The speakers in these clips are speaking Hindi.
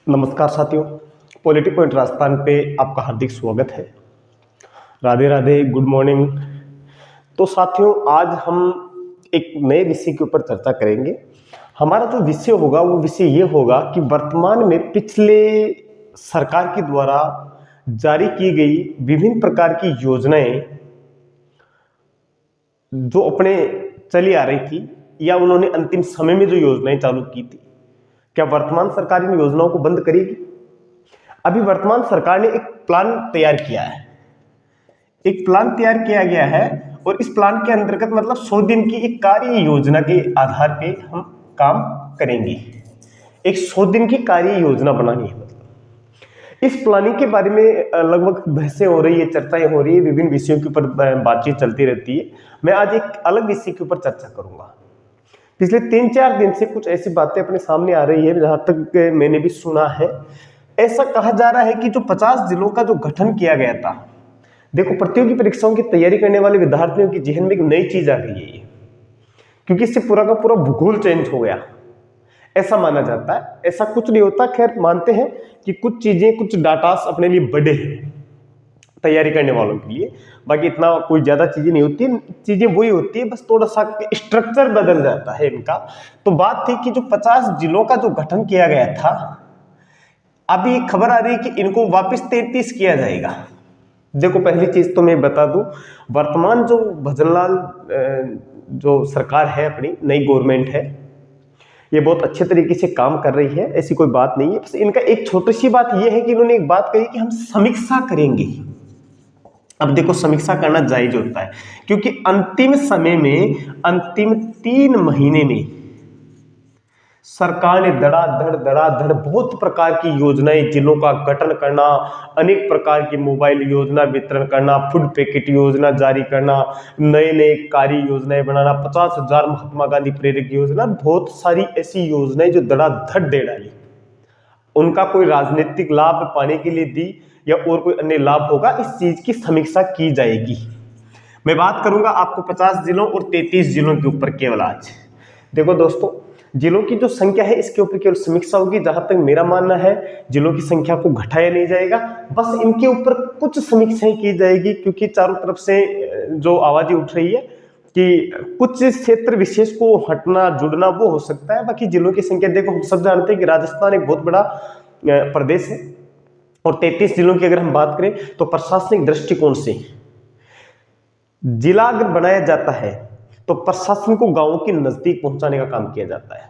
नमस्कार साथियों, पॉलिटी पॉइंट राजस्थान पे आपका हार्दिक स्वागत है। Radhe Radhe, good morning. तो साथियों, आज हम एक नए विषय के ऊपर चर्चा करेंगे। हमारा जो विषय होगा वो विषय ये होगा कि वर्तमान में पिछले सरकार के द्वारा जारी की गई विभिन्न प्रकार की योजनाएं जो अपने चली आ रही थी या उन्होंने अंतिम समय में जो योजनाएं चालू की थी, क्या वर्तमान सरकार इन योजनाओं को बंद करेगी? अभी वर्तमान सरकार ने एक प्लान तैयार किया है। एक प्लान तैयार किया गया है और इस प्लान के अंतर्गत मतलब 100 दिन की एक कार्य योजना के आधार पे हम काम करेंगे। एक 100 दिन की कार्य योजना बनानी है। मतलब इस प्लानिंग के बारे में लगभग बहसें हो रही है, चर्चाएं हो रही है, विभिन्न विषयों के ऊपर बातचीत चलती रहती है। मैं आज एक अलग विषय के ऊपर चर्चा करूंगा। पिछले 3-4 दिन से कुछ ऐसी बातें अपने सामने आ रही है, जहां तक मैंने भी सुना है। ऐसा कहा जा रहा है कि जो 50 जिलों का जो गठन किया गया था, देखो प्रतियोगी परीक्षाओं की तैयारी करने वाले विद्यार्थियों के जेहन में एक नई चीज आ गई है ये, क्योंकि इससे पूरा का पूरा भूगोल चेंज हो गया, ऐसा माना जाता है। ऐसा कुछ नहीं होता, खैर मानते हैं कि कुछ चीजें, कुछ डाटास अपने लिए बड़े हैं तैयारी करने वालों के लिए, बाकी इतना कोई ज्यादा चीजें नहीं होती, चीजें वही होती है, बस थोड़ा सा स्ट्रक्चर बदल जाता है इनका। तो बात थी कि जो 50 जिलों का जो गठन किया गया था, अभी खबर आ रही है कि इनको वापस 33 किया जाएगा। देखो पहली चीज तो मैं बता दूं, वर्तमान जो भजनलाल जो सरकार है, अपनी नई गवर्नमेंट है, ये बहुत अच्छे तरीके से काम कर रही है, ऐसी कोई बात नहीं है। बस इनका एक छोटी सी बात यह है कि इन्होंने एक बात कही कि हम समीक्षा करेंगे। अब देखो, समीक्षा करना जायज होता है, क्योंकि अंतिम समय में, अंतिम 3 महीने में सरकार ने धड़ाधड़ बहुत प्रकार की योजनाएं, जिलों का गठन करना, अनेक प्रकार की मोबाइल योजना वितरण करना, फूड पैकेट योजना जारी करना, नए नए कार्य योजनाएं बनाना, 50,000 महात्मा गांधी प्रेरक योजना, बहुत सारी ऐसी योजनाएं जो धड़ाधड़ दे डाली। उनका कोई राजनीतिक लाभ पाने के लिए दी या और कोई अन्य लाभ होगा, इस चीज की समीक्षा की जाएगी। मैं बात करूंगा आपको 50 जिलों और 33 जिलों के ऊपर केवल आज। देखो दोस्तों, जिलों की जो संख्या है इसके ऊपर केवल समीक्षा होगी। जहां तक मेरा मानना है, जिलों की संख्या को घटाया नहीं जाएगा, बस इनके ऊपर कुछ समीक्षाएं की जाएगी, क्योंकि चारों तरफ से जो आवाजें उठ रही है कि कुछ क्षेत्र विशेष को हटना जुड़ना वो हो सकता है। बाकी जिलों की संख्या, देखो हम सब जानते हैं कि राजस्थान एक बहुत बड़ा प्रदेश है, और 33 जिलों की अगर हम बात करें तो प्रशासनिक दृष्टिकोण से जिला अगर बनाया जाता है तो प्रशासन को गांवों के नजदीक पहुंचाने का काम किया जाता है।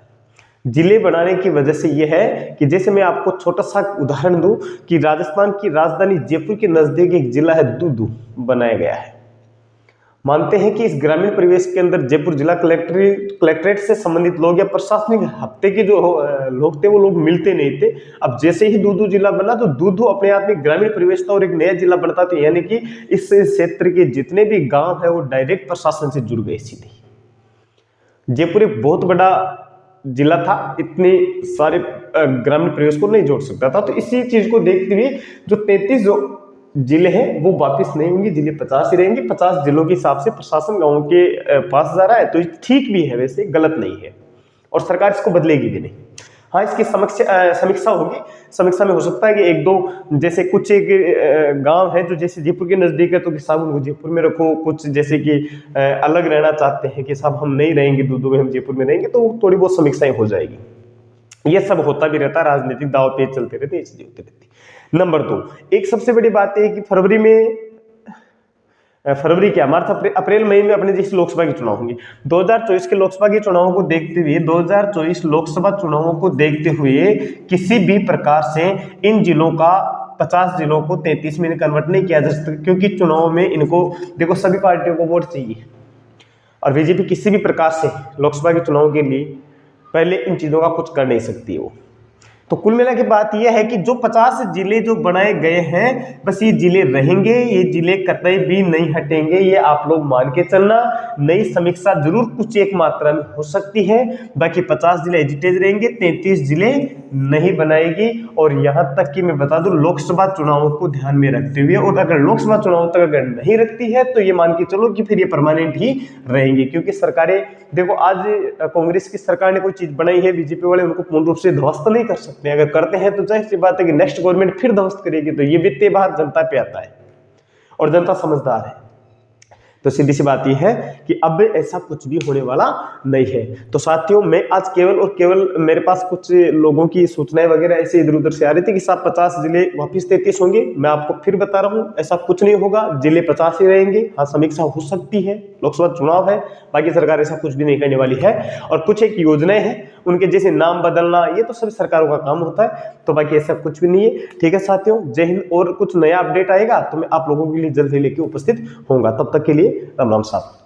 जिले बनाने की वजह से यह है कि जैसे मैं आपको छोटा सा उदाहरण दूं कि राजस्थान की राजधानी जयपुर के नजदीक एक जिला है दूदू, बनाया गया है। मानते हैं कि इस ग्रामीण परिवेश के अंदर जयपुर जिला कलेक्ट्रेट से संबंधित लोग या प्रशासनिक हफ्ते के जो लोग थे वो लोग मिलते नहीं थे। अब जैसे ही दूदू जिला बना तो दूदू अपने आप में ग्रामीण परिवेश था और एक नया जिला बनता, तो यानी कि इस क्षेत्र के जितने भी गांव है वो डायरेक्ट प्रशासन से जुड़ गए सीधे। जयपुर एक बहुत बड़ा जिला था, इतने सारे ग्रामीण परिवेश को नहीं जोड़ सकता था। तो इसी चीज को देखते हुए जो 33 जो जिले हैं वो वापस नहीं होंगे, जिले 50 ही रहेंगे। 50 जिलों के हिसाब से प्रशासन गांव के पास जा रहा है, तो ठीक भी है, वैसे गलत नहीं है, और सरकार इसको बदलेगी भी नहीं। हाँ, इसकी समीक्षा होगी। समीक्षा में हो सकता है कि एक दो, जैसे कुछ एक गांव है जो जैसे जयपुर के नजदीक है तो कि साहब उनको जयपुर में रखो, कुछ जैसे कि अलग रहना चाहते हैं कि साहब हम नहीं रहेंगे दूदू में, हम जयपुर में रहेंगे, तो थोड़ी बहुत समीक्षाएं हो जाएगी। ये सब होता भी रहता है, राजनीतिक दाव पेच चलते रहते, ये चीजें होती रहती। नंबर 2, एक सबसे बड़ी बात है कि फरवरी क्या, मार्च अप्रैल मई में अपने जैसे लोकसभा के चुनाव होंगे। 2024 के लोकसभा के चुनावों को देखते हुए, 2024 लोकसभा चुनावों को देखते हुए किसी भी प्रकार से इन जिलों का 50 जिलों को 33 में कन्वर्ट नहीं किया जा सकता, क्योंकि चुनाव में इनको, देखो सभी पार्टियों को वोट चाहिए, और बीजेपी किसी भी प्रकार से लोकसभा के चुनाव के लिए पहले इन चीजों का कुछ कर नहीं सकती वो। तो कुल मिला के बात यह है कि जो 50 जिले जो बनाए गए हैं, बस ये जिले रहेंगे, ये जिले कतई भी नहीं हटेंगे, ये आप लोग मान के चलना। नई समीक्षा जरूर कुछ एक मात्रा में हो सकती है, बाकी 50 जिले एजिटेज रहेंगे, 33 जिले नहीं बनाएगी। और यहां तक कि मैं बता दूं, लोकसभा चुनावों को ध्यान में रखते हुए, और अगर लोकसभा चुनाव तक अगर नहीं रखती है तो ये मान के चलो कि फिर ये परमानेंट ही रहेंगे, क्योंकि सरकारें, देखो आज कांग्रेस की सरकार ने कोई चीज बनाई है, बीजेपी वाले उनको पूर्ण रूप से ध्वस्त नहीं कर सकते। सकते हैं। अगर करते हैं तो जाहिर सी बात है कि नेक्स्ट गवर्नमेंट फिर ध्वस्त करेगी, तो ये वित्तीय भार जनता पे आता है और जनता समझदार है। तो सीधी सी बात यह है कि अब ऐसा कुछ भी होने वाला नहीं है। तो साथियों, मैं आज केवल और केवल, मेरे पास कुछ लोगों की सूचनाएं वगैरह ऐसे इधर उधर से आ रही थी कि साहब 50 जिले वापिस 33 होंगे। मैं आपको फिर बता रहा हूं, ऐसा कुछ नहीं होगा, जिले 50 ही रहेंगे। हाँ, समीक्षा हो सकती है, लोकसभा चुनाव है, बाकी सरकार ऐसा कुछ भी नहीं करने वाली है। और कुछ एक योजनाएं हैं, उनके जैसे नाम बदलना, ये तो सभी सरकारों का काम होता है। तो बाकी ऐसा कुछ भी नहीं है। ठीक है साथियों, जय हिंद। और कुछ नया अपडेट आएगा तो मैं आप लोगों के लिए जल्द ही लेके उपस्थित होऊंगा। तब तक के लिए राम राम साहब।